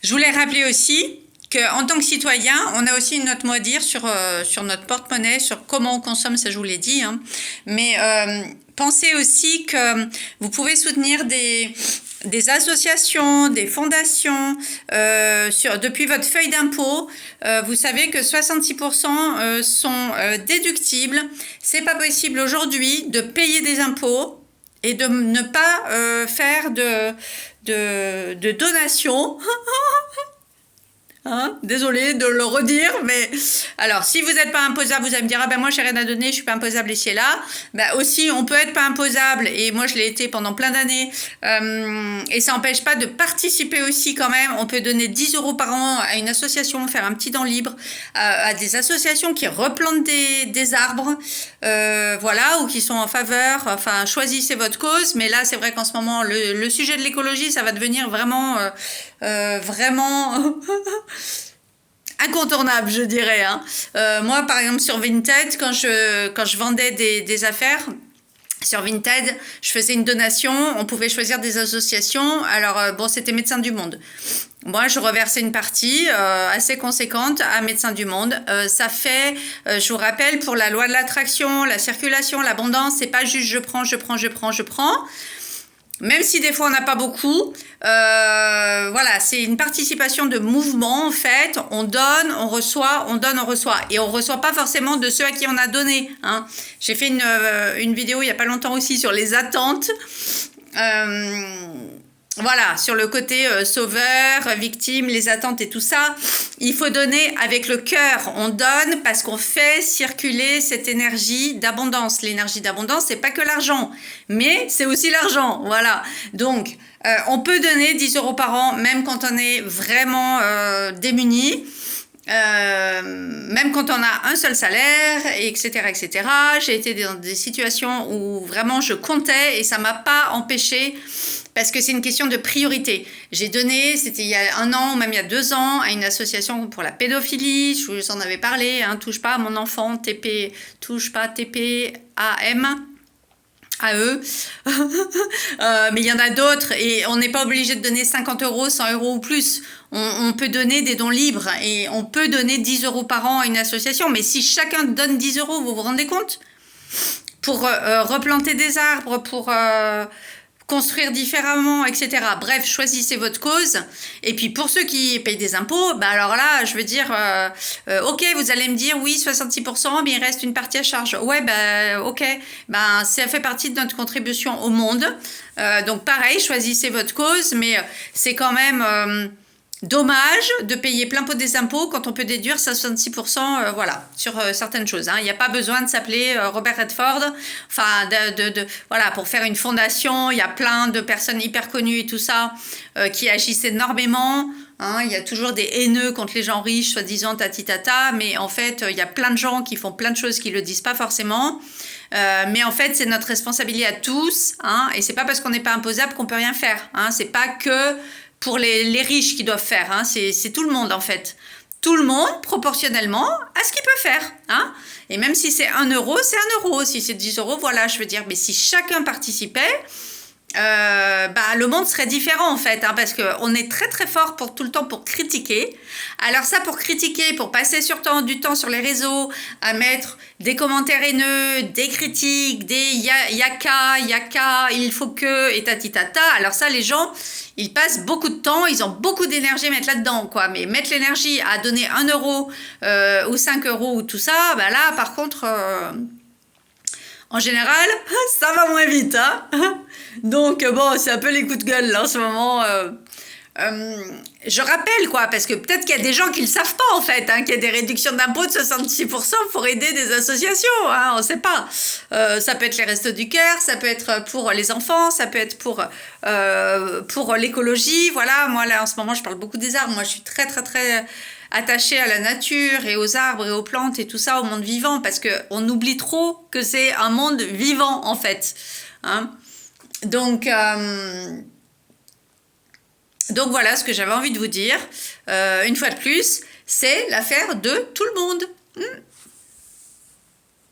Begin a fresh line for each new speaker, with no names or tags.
Je voulais rappeler aussi qu'en tant que citoyen, on a aussi notre mot à dire sur notre porte-monnaie, sur comment on consomme, ça je vous l'ai dit. Hein. Mais pensez aussi que vous pouvez soutenir des associations, des fondations, depuis votre feuille d'impôt. Vous savez que 66% sont déductibles. C'est pas possible aujourd'hui de payer des impôts et de ne pas faire de donations. Hein, désolée de le redire, mais alors si vous n'êtes pas imposable, vous allez me dire ah ben moi j'ai rien à donner, je suis pas imposable ici et là. Ben aussi on peut être pas imposable et moi je l'ai été pendant plein d'années et ça n'empêche pas de participer aussi quand même. On peut donner 10 € par an à une association, faire un petit don libre à des associations qui replantent des arbres, voilà, ou qui sont en faveur. Enfin choisissez votre cause, mais là c'est vrai qu'en ce moment le sujet de l'écologie ça va devenir vraiment incontournable, je dirais. Hein. Moi, par exemple, sur Vinted, quand je vendais des affaires, sur Vinted, je faisais une donation, on pouvait choisir des associations. Alors, bon, c'était Médecins du Monde. Moi, je reversais une partie assez conséquente à Médecins du Monde. Ça fait, je vous rappelle, pour la loi de l'attraction, la circulation, l'abondance, c'est pas juste je prends. Même si des fois on n'a pas beaucoup, voilà, c'est une participation de mouvement en fait. On donne, on reçoit, on donne, on reçoit. Et on ne reçoit pas forcément de ceux à qui on a donné. Hein. J'ai fait une vidéo il n'y a pas longtemps aussi sur les attentes. Voilà, sur le côté sauveur, victime, les attentes et tout ça. Il faut donner avec le cœur. On donne parce qu'on fait circuler cette énergie d'abondance. L'énergie d'abondance, c'est pas que l'argent, mais c'est aussi l'argent. Voilà. Donc, on peut donner 10 € par an, même quand on est vraiment démuni. Même quand on a un seul salaire, etc., etc. J'ai été dans des situations où vraiment je comptais et ça m'a pas empêché parce que c'est une question de priorité. J'ai donné, c'était il y a 1 an ou même il y a 2 ans, à une association pour la pédophilie. Je vous en avais parlé, hein, touche pas à mon enfant, touche pas TPAM. À eux. Mais il y en a d'autres et on n'est pas obligé de donner 50 €, 100 € ou plus. On peut donner des dons libres et on peut donner 10 € par an à une association. Mais si chacun donne 10 €, vous vous rendez compte? Pour replanter des arbres, pour construire différemment, etc. Bref, choisissez votre cause. Et puis pour ceux qui payent des impôts, bah alors là, je veux dire, ok, vous allez me dire, oui, 66%, mais il reste une partie à charge. Ouais, bah ok, bah, ça fait partie de notre contribution au monde. Donc pareil, choisissez votre cause, mais c'est quand même dommage de payer plein pot des impôts quand on peut déduire 66% voilà, sur certaines choses. Hein. Il n'y a pas besoin de s'appeler Robert Redford. Enfin, voilà, pour faire une fondation, il y a plein de personnes hyper connues et tout ça qui agissent énormément. Hein. Il y a toujours des haineux contre les gens riches, soi-disant tati-tata, mais en fait, il y a plein de gens qui font plein de choses qui ne le disent pas forcément. Mais en fait, c'est notre responsabilité à tous. Hein, et c'est pas parce qu'on n'est pas imposable qu'on peut rien faire. Hein, c'est pas que pour les riches qui doivent faire, hein. C'est tout le monde en fait. Tout le monde proportionnellement à ce qu'il peut faire. Hein. Et même si c'est 1 €, c'est 1 €. Si c'est 10 €, voilà, je veux dire, mais si chacun participait, bah, le monde serait différent en fait, hein, parce qu'on est très très fort pour tout le temps pour critiquer. Alors ça, pour critiquer, pour passer du temps sur les réseaux, à mettre des commentaires haineux, des critiques, des yaka, il faut que, et tatitata. Alors ça, les gens, ils passent beaucoup de temps, ils ont beaucoup d'énergie à mettre là-dedans, quoi. Mais mettre l'énergie à donner 1 € ou 5 € ou tout ça, bah là, par contre... en général, ça va moins vite. Hein. Donc, bon, c'est un peu les coups de gueule là, en ce moment. Je rappelle, quoi, parce que peut-être qu'il y a des gens qui ne le savent pas, en fait, hein, qu'il y a des réductions d'impôts de 66% pour aider des associations. Hein, on ne sait pas. Ça peut être les Restos du Cœur, ça peut être pour les enfants, ça peut être pour l'écologie. Voilà, moi, là, en ce moment, je parle beaucoup des arbres. Moi, je suis très, très, très... attachée à la nature et aux arbres et aux plantes et tout ça, au monde vivant, parce qu'on oublie trop que c'est un monde vivant, en fait. Hein. Donc voilà ce que j'avais envie de vous dire. Une fois de plus, c'est l'affaire de tout le monde.